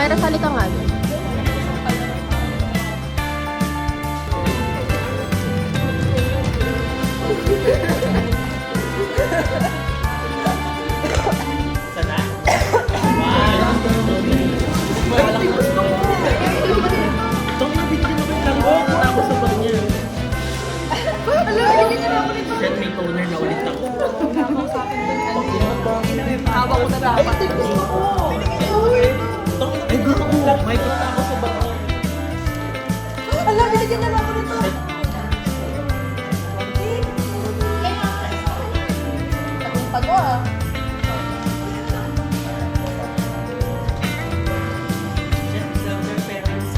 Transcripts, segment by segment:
Pero salita nga. Sana? Wow! Itong nabigyan mo ng tango, tapos sa bag niya. Shit, may toner na ulit ako. Hawak ko na dapat. Ay, gusto ko! May punta ako sa bag niya. Ala, binigyan na lang ako nito. Tagumpag ko ah. Shit, love their parents.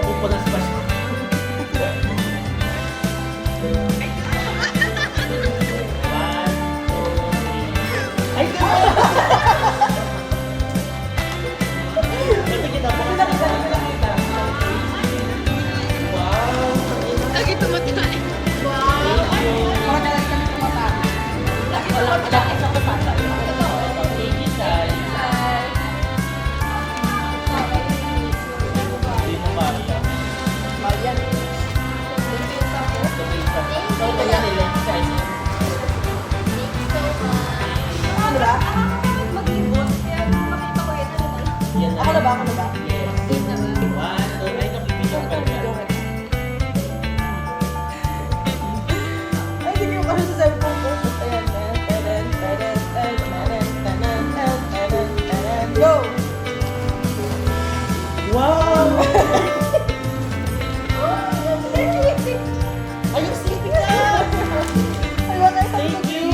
Pupunas pa siya. Ay, gano'n! Ito kita mo. Wow! Lagi tumatay. Parang nalang kami tumatama. Wala ka lang isang pupasa. Thank you, Sai. Hindi mo Maria. Marian. So, kaya nila yung size niya. Ano ba? Mag-ibon. Kaya makita ko yan. Yan na. Ako na ba? Ako na ba? Yes. One, two, ay, nakipidyo ka na. Ay, hindi ko kasi sa cellphone ko. Ayan. Go! Wow! Ayun, sleeping na! Ay, wala yung Thank you!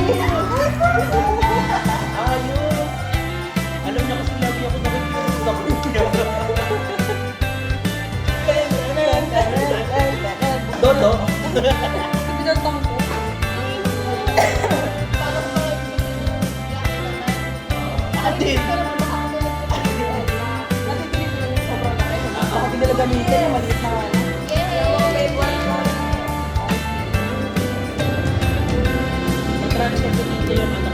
Ayos! Alam niya kasi lagi ako nakikita ko. Dodo? Pinatang ko. Atin! Natitili ko yung sobrang laki. Ako hindi nila gamitin yung maliit na ano. Matransfer ko dito yung ano